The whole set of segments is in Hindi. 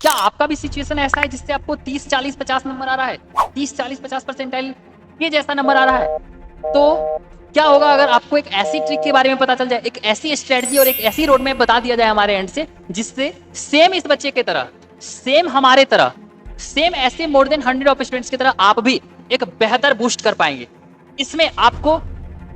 क्या आपका भी सिचुएशन ऐसा है जिससे आपको 30, 40, 50 नंबर आ रहा है? 30, 40, 50 परसेंटाइल ये जैसा नंबर आ रहा है, तो क्या होगा अगर आपको एक ऐसी ट्रिक के बारे में पता चल जाए, एक ऐसी स्ट्रेटजी और एक ऐसी रोड मैप बता दिया जाए हमारे एंड से, जिससे सेम इस बच्चे की तरह, सेम हमारे तरह, सेम ऐसे मोर देन 100 ऑफ स्टूडेंट्स की तरह आप भी एक बेहतर बूस्ट कर पाएंगे। इसमें आपको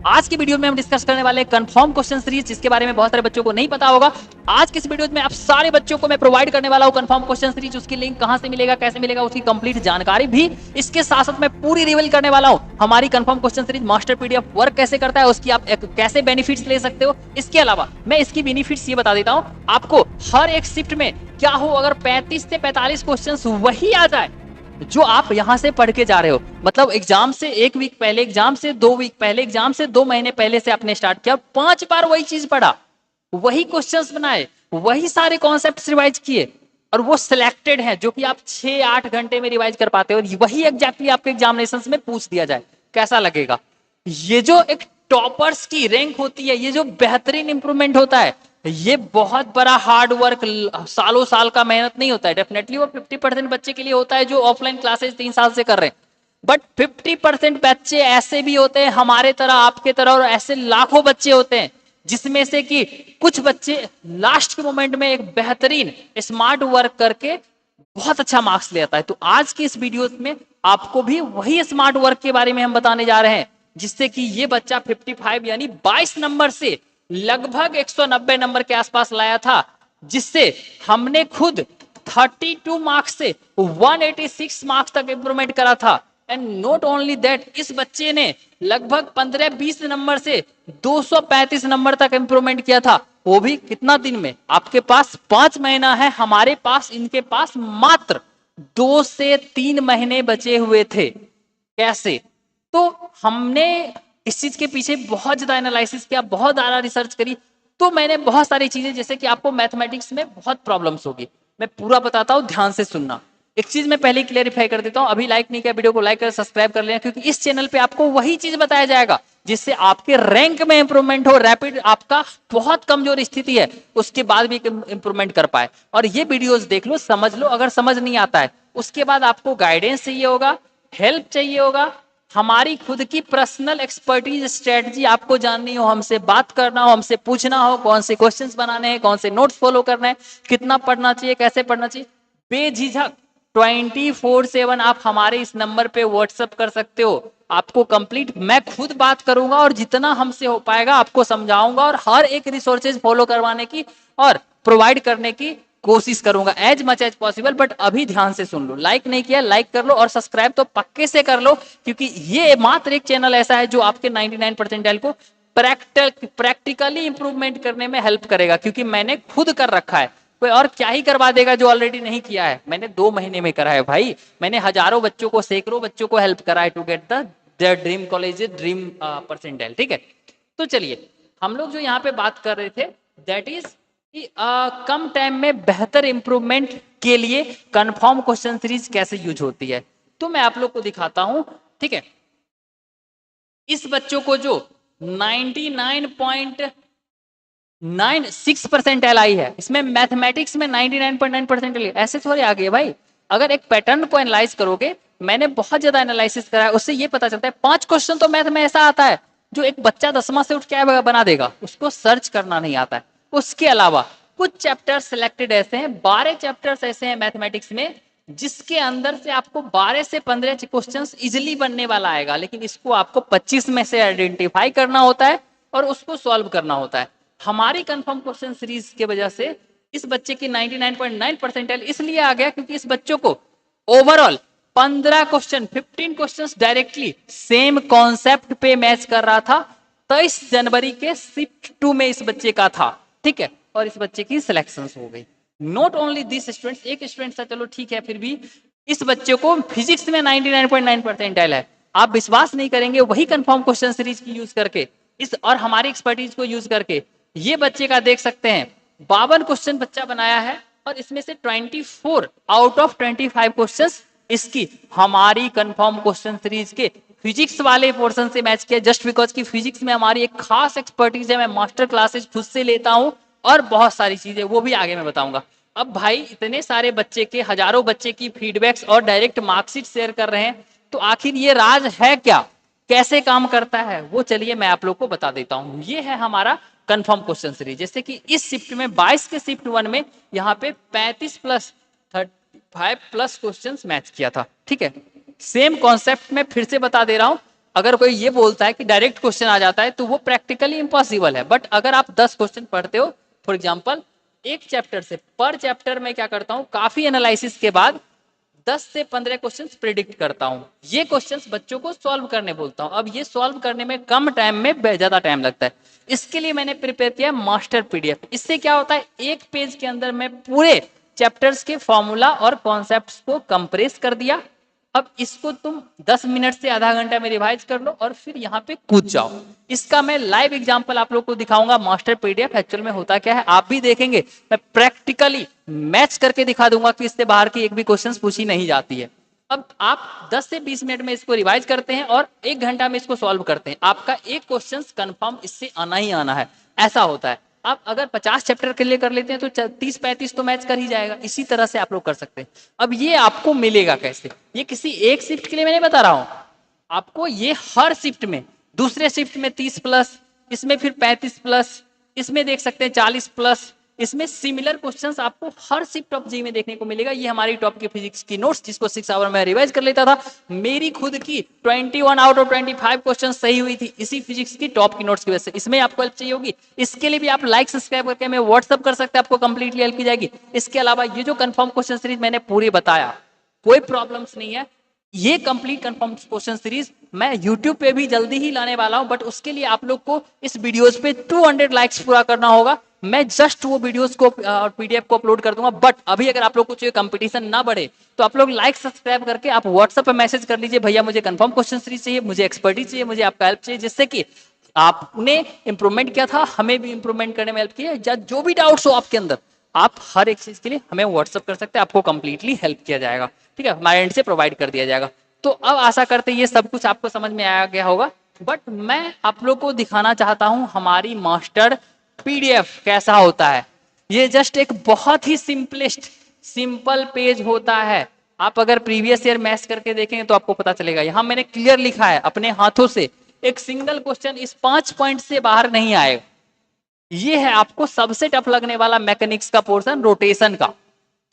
आज की वीडियो में हम डिस्कस करने वाले कंफर्म क्वेश्चन सीरीज, जिसके बारे में बहुत सारे बच्चों को नहीं पता होगा। आज की इस वीडियो में आप सारे बच्चों को मैं प्रोवाइड करने वाला हूं कंफर्म क्वेश्चन सीरीज। उसकी लिंक कहां से मिलेगा, कैसे मिलेगा, उसकी कंप्लीट जानकारी भी इसके साथ साथ मैं पूरी रिवील करने वाला हूं। हमारी confirm question series master PDF work कैसे करता है, उसकी आप कैसे बेनिफिट्स ले सकते हो। इसके अलावा मैं इसकी बेनिफिट्स ये बता देता हूं आपको, हर एक शिफ्ट में क्या हो अगर 35 से 45 क्वेश्चन वही आ जाए जो आप यहां से पढ़ के जा रहे हो। मतलब एग्जाम से 1 वीक पहले, एग्जाम से 2 वीक पहले, एग्जाम से 2 महीने पहले से आपने स्टार्ट किया, 5 बार वही चीज पढ़ा, वही क्वेश्चंस बनाए, वही सारे कॉन्सेप्ट्स रिवाइज किए, और वो सिलेक्टेड है जो कि आप 6-8 घंटे में रिवाइज कर पाते हो, और वही एग्जैक्टली आपके एग्जामिनेशंस में पूछ दिया जाए, कैसा लगेगा? ये जो एक टॉपर्स की रैंक होती है, ये जो बेहतरीन इंप्रूवमेंट होता है, ये बहुत बड़ा हार्ड वर्क, सालों साल का मेहनत नहीं होता है। डेफिनेटली वो 50% बच्चे के लिए होता है जो ऑफलाइन क्लासेस 3 साल से कर रहे हैं, बट 50% बच्चे ऐसे भी होते हैं हमारे तरह, आपके तरह, और ऐसे लाखों बच्चे होते हैं जिसमें से कि कुछ बच्चे लास्ट के मोमेंट में एक बेहतरीन स्मार्ट वर्क करके बहुत अच्छा मार्क्स ले आता है। तो आज की इस वीडियो में आपको भी वही स्मार्ट वर्क के बारे में हम बताने जा रहे हैं, जिससे कि ये बच्चा 55 यानी 22 नंबर से लगभग 190 नंबर के आसपास लाया था, जिससे हमने खुद 32 मार्क्स से 186 मार्क्स तक इंप्रूवमेंट करा था। एंड नॉट ओनली दैट, इस बच्चे ने लगभग 15-20 नंबर से 235 नंबर तक इंप्रूवमेंट किया था, वो भी कितना दिन में? आपके पास 5 महीना है, हमारे पास, इनके पास मात्र 2 से 3 महीने बचे हुए थे। कैसे? तो हमने इस चीज के पीछे बहुत ज्यादा एनालिसिस किया, बहुत ज्यादा रिसर्च करी, तो मैंने बहुत सारी चीजें, जैसे कि आपको मैथमेटिक्स में बहुत प्रॉब्लम्स होगी, मैं पूरा बताता हूं, ध्यान से सुनना। एक चीज मैं पहले क्लेरिफाई कर देता हूं, अभी लाइक नहीं किया वीडियो को लाइक कर सब्सक्राइब कर लेना, क्योंकि इस चैनल पे आपको वही चीज बताया जाएगा जिससे आपके रैंक में इंप्रूवमेंट हो, रैपिड, आपका बहुत कमजोर स्थिति है उसके बाद भी इंप्रूवमेंट कर पाए। और ये वीडियोस देख लो, समझ लो, अगर समझ नहीं आता है उसके बाद आपको गाइडेंस चाहिए होगा, हेल्प चाहिए होगा, हमारी खुद की पर्सनल एक्सपर्टीज स्ट्रेटजी आपको जाननी हो, हमसे बात करना हो, हमसे पूछना हो कौन से क्वेश्चंस बनाने हैं, कौन से नोट्स फॉलो करना है, कितना पढ़ना चाहिए, कैसे पढ़ना चाहिए, बेझिझक 24/7 आप हमारे इस नंबर पे व्हाट्सएप कर सकते हो। आपको कंप्लीट मैं खुद बात करूंगा और जितना हमसे हो पाएगा आपको समझाऊंगा, और हर एक रिसोर्सेज फॉलो करवाने की और प्रोवाइड करने की कोशिश करूंगा as much as possible. But अभी ध्यान से सुन लो, लाइक नहीं किया लाइक कर लो, और सब्सक्राइब तो पक्के से कर लो, क्योंकि ये मात्र एक चैनल ऐसा है जो आपके 99 परसेंटाइल को प्रैक्टिकली इंप्रूवमेंट करने में हेल्प करेगा, क्योंकि मैंने खुद कर रखा है। कोई और क्या ही करवा देगा जो ऑलरेडी नहीं किया है? मैंने 2 महीने में करा है भाई, मैंने हजारों बच्चों को, सैकड़ों बच्चों को हेल्प करा है to get the their dream college, dream percentile. ठीक है, तो चलिए हम लोग जो यहाँ पे बात कर रहे थे, दैट इज कि कम टाइम में बेहतर इंप्रूवमेंट के लिए कंफर्म क्वेश्चन सीरीज कैसे यूज होती है। तो मैं आप लोग को दिखाता हूं। ठीक है, इस बच्चों को जो 99.96 परसेंटाइल आई है, इसमें मैथमेटिक्स में 99.9% ऐसे थोड़े आ गए भाई। अगर एक पैटर्न को एनालाइज करोगे, मैंने बहुत ज्यादा एनालिसिस करा है, उससे ये पता चलता है 5 क्वेश्चन तो मैथ में ऐसा आता है जो एक बच्चा 10वां से उठ के बना देगा, उसको सर्च करना नहीं आता है। उसके अलावा कुछ चैप्टर्स सिलेक्टेड ऐसे हैं, 12 चैप्टर्स ऐसे हैं मैथमेटिक्स में, जिसके अंदर से आपको 12 से 15 क्वेश्चंस इजीली बनने वाला आएगा, लेकिन इसको आपको 25 में से आइडेंटिफाई करना होता है और उसको सॉल्व करना होता है। हमारी कंफर्म क्वेश्चन सीरीज के वजह से इस बच्चे की 99.9 परसेंटाइल इसलिए आ गया क्योंकि इस बच्चों को overall 15 question directly same concept पे मैच कर रहा था। 23 जनवरी के शिफ्ट 2 में इस बच्चे का था। ठीक है, और इस बच्चे की सिलेक्शन हो गई। नॉट ओनली दिस स्टूडेंट्स, एक स्टूडेंट था चलो ठीक है, फिर भी इस बच्चे को फिजिक्स में 99.9 परसेंटाइल है। आप विश्वास नहीं करेंगे, वही कंफर्म क्वेश्चन सीरीज की यूज करके, इस और हमारी एक्सपर्टीज को यूज करके, ये बच्चे का देख सकते हैं 52 क्वेश्चन बच्चा बनाया है, और इसमें से 24 आउट ऑफ 25 क्वेश्चंस इसकी हमारी कंफर्म क्वेश्चन सीरीज के फिजिक्स वाले पोर्शन से मैच किया। जस्ट बिकॉज की फिजिक्स में हमारी एक खास एक्सपर्टीज है, मैं मास्टर क्लासेस खुद से लेता हूं, और बहुत सारी चीजें वो भी आगे मैं बताऊंगा। अब भाई इतने सारे बच्चे के, हजारों बच्चे की फीडबैक्स और डायरेक्ट मार्कशीट शेयर कर रहे हैं, तो आखिर ये राज है क्या, कैसे काम करता है, वो चलिए मैं आप लोग को बता देता हूं। ये है हमारा कंफर्म क्वेश्चन सीरीज। जैसे कि इस शिफ्ट में 22 के शिफ्ट 1 में यहाँ पे 35 प्लस 35 प्लस क्वेश्चन मैच किया था। ठीक है, सेम कॉन्सेप्ट में फिर से बता दे रहा हूं। अगर कोई ये बोलता है कि डायरेक्ट क्वेश्चन आ जाता है तो वो प्रैक्टिकली इम्पॉसिबल है, बट अगर आप 10 क्वेश्चन पढ़ते हो, फॉर एग्जाम्पल एक चैप्टर से, पर चैप्टर में क्या करता हूं, काफी एनालिसिस के बाद 10 से 15 क्वेश्चंस प्रिडिक्ट करता हूं। ये क्वेश्चंस बच्चों को सॉल्व करने बोलता हूं। अब ये सॉल्व करने में कम टाइम में ज्यादा टाइम लगता है, इसके लिए मैंने प्रिपेयर किया मास्टर पीडीएफ। इससे क्या होता है, एक पेज के अंदर मैं पूरे चैप्टर्स के फॉर्मूला और कॉन्सेप्ट्स को कंप्रेस कर दिया। अब इसको तुम 10 मिनट से आधा घंटा में रिवाइज कर लो और फिर यहाँ पे कूद जाओ। इसका मैं लाइव एग्जांपल आप लोग को दिखाऊंगा। मास्टर पीडीएफ एक्चुअल में होता क्या है आप भी देखेंगे, मैं प्रैक्टिकली मैच करके दिखा दूंगा कि इससे बाहर की एक भी क्वेश्चन पूछी नहीं जाती है। अब आप 10 से 20 मिनट में इसको रिवाइज करते हैं और 1 घंटा में इसको सॉल्व करते हैं, आपका एक क्वेश्चन कंफर्म इससे आना ही आना है। ऐसा होता है। आप अगर 50 चैप्टर के लिए कर लेते हैं तो 30-35 तो मैच कर ही जाएगा। इसी तरह से आप लोग कर सकते हैं। अब ये आपको मिलेगा कैसे, ये किसी एक शिफ्ट के लिए मैं नहीं बता रहा हूं, आपको ये हर शिफ्ट में, दूसरे शिफ्ट में 30 प्लस, इसमें फिर 35 प्लस, इसमें देख सकते हैं 40 प्लस, इसमें सिमिलर क्वेश्चंस आपको हर शिफ्ट ऑफ जी में देखने को मिलेगा। ये हमारी टॉप की फिजिक्स की नोट्स, जिसको 6 आवर में रिवाइज कर लेता था, मेरी खुद की 21 आउट ऑफ 25 क्वेश्चन सही हुई थी इसी फिजिक्स की टॉप की नोट्स की वजह से। इसमें आपको हेल्प चाहिए होगी, इसके लिए भी आप लाइक सब्सक्राइब करके हमें व्हाट्सअप कर सकते हैं, आपको कंप्लीटली हेल्प की जाएगी। इसके अलावा ये जो कंफर्म क्वेश्चन सीरीज मैंने पूरी बताया, कोई प्रॉब्लम्स नहीं है। ये कंप्लीट कंफर्म क्वेश्चन सीरीज मैं YouTube पे भी जल्दी ही लाने वाला हूं, बट उसके लिए आप लोग को इस वीडियोस पे 200 लाइक्स पूरा करना होगा। मैं जस्ट वो वीडियोस को और पीडीएफ को अपलोड कर दूंगा। बट अभी अगर आप लोग को चाहिए कंपटीशन ना बढ़े तो आप लोग लाइक सब्सक्राइब करके आप व्हाट्सएप पे मैसेज कर लीजिए, भैया मुझे कंफर्म क्वेश्चन सीरीज चाहिए, मुझे एक्सपर्टीज चाहिए, मुझे आपका हेल्प चाहिए, जिससे कि आपने इंप्रूवमेंट किया था, हमें भी इंप्रूवमेंट करने में हेल्प की है। जो भी डाउट्स हो आपके अंदर, आप हर एक चीज के लिए हमें व्हाट्सएप कर सकते हैं, आपको कंप्लीटली हेल्प किया जाएगा। ठीक है, हमारे एंड से प्रोवाइड कर दिया जाएगा। तो अब आशा करते हैं ये सब कुछ आपको समझ में आ गया होगा। बट मैं आप लोग को दिखाना चाहता हूं हमारी मास्टर पीडीएफ कैसा होता है। ये जस्ट एक बहुत ही सिंपल पेज होता है। आप अगर प्रीवियस ईयर मैथ्स करके देखेंगे तो आपको पता चलेगा। यहां मैंने क्लियर लिखा है अपने हाथों से, एक सिंगल क्वेश्चन इस 5 पॉइंट से बाहर नहीं आएगा। ये है आपको सबसे टफ लगने वाला मैकेनिक्स का पोर्शन, रोटेशन का।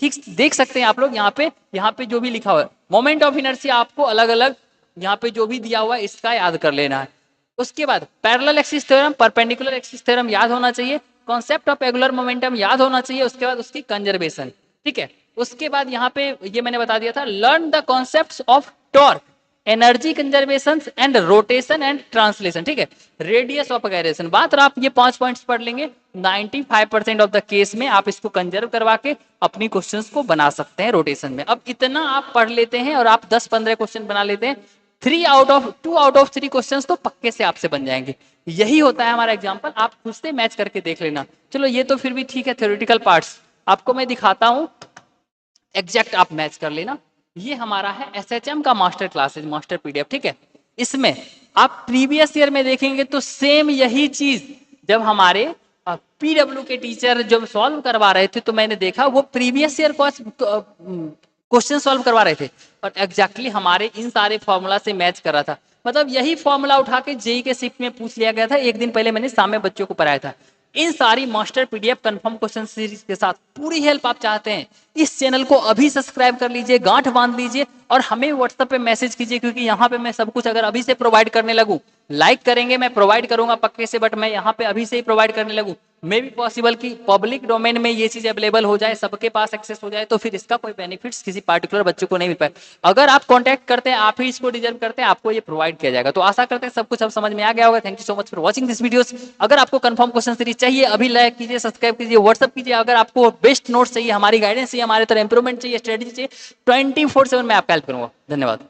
ठीक देख सकते हैं आप लोग यहाँ पे जो भी लिखा हुआ है, मोमेंट ऑफ इनर्शिया आपको अलग अलग यहाँ पे जो भी दिया हुआ है इसका याद कर लेना है। उसके बाद parallel axis theorem, perpendicular axis theorem याद होना चाहिए, कॉन्सेप्ट ऑफ एंगुलर मोमेंटम याद होना चाहिए, उसके बाद उसकी कंजर्वेशन। ठीक है, उसके बाद यहाँ पे ये मैंने बता दिया था, learn the concepts of torque, energy conservation and rotation and translation. ठीक है, रेडियस ऑफ गायरेशन। बात आप ये 5 पॉइंट्स पढ़ लेंगे, 95% ऑफ द केस में आप इसको कंजर्व करवा के अपनी क्वेश्चंस को बना सकते हैं रोटेशन में। अब इतना आप पढ़ लेते हैं और आप 10-15 क्वेश्चन बना लेते हैं, 2 आउट ऑफ 3 क्वेश्चंस तो पक्के से आपसे बन जाएंगे। यही होता है हमारा एग्जाम्पल, आप खुद से मैच करके देख लेना। चलो ये तो फिर भी ठीक है, थ्योरेटिकल पार्ट्स आपको मैं दिखाता हूं, एग्जैक्ट आप मैच कर लेना। ये हमारा है एसएचएम का मास्टर क्लासेज, मास्टर पीडीएफ। ठीक है, इसमें आप प्रीवियस ईयर में देखेंगे तो सेम यही चीज जब हमारे पीडब्ल्यू के टीचर जब सॉल्व करवा रहे थे तो मैंने देखा वो प्रीवियस ईयर क्वेश्चन सॉल्व करवा रहे थे और एग्जैक्टली हमारे इन सारे फॉर्मूला से मैच कर रहा था। मतलब यही फॉर्मूला उठा के जेई के शिफ्ट में पूछ लिया गया था, एक दिन पहले मैंने सामने बच्चों को पढ़ाया था। इन सारी master PDF confirm question series के साथ पूरी हेल्प आप चाहते हैं, इस चैनल को अभी सब्सक्राइब कर लीजिए, गांठ बांध लीजिए और हमें व्हाट्सएप पे मैसेज कीजिए, क्योंकि यहाँ पे मैं सब कुछ अगर अभी से प्रोवाइड करने लगूं, लाइक करेंगे मैं प्रोवाइड करूंगा पक्के से, बट मैं यहाँ पे अभी से ही प्रोवाइड करने लगूं, मे भी पॉसिबल कि पब्लिक डोमेन में ये चीज अवेलेबल हो जाए, सबके पास एक्सेस हो जाए, तो फिर इसका कोई बेनिफिट्स किसी पार्टिकुलर बच्चे को नहीं मिल पाए। अगर आप कांटेक्ट करते हैं, आप ही इसको डिजर्व करते हैं, आपको ये प्रोवाइड किया जाएगा। तो आशा करते हैं सब कुछ अब समझ में आ गया होगा। Thank you so much for watching this videos. अगर आपको कंफर्म क्वेश्चन सीरीज चाहिए, अभी लाइक कीजिए, सब्सक्राइब कीजिए, व्हाट्सअप कीजिए। अगर आपको बेस्ट नोट्स चाहिए, हमारी गाइडेंस चाहिए, हमारे तरह इंप्रूवमेंट चाहिए, स्ट्रेटेजी चाहिए, 24/7 मैं आपका हेल्प करूंगा। धन्यवाद।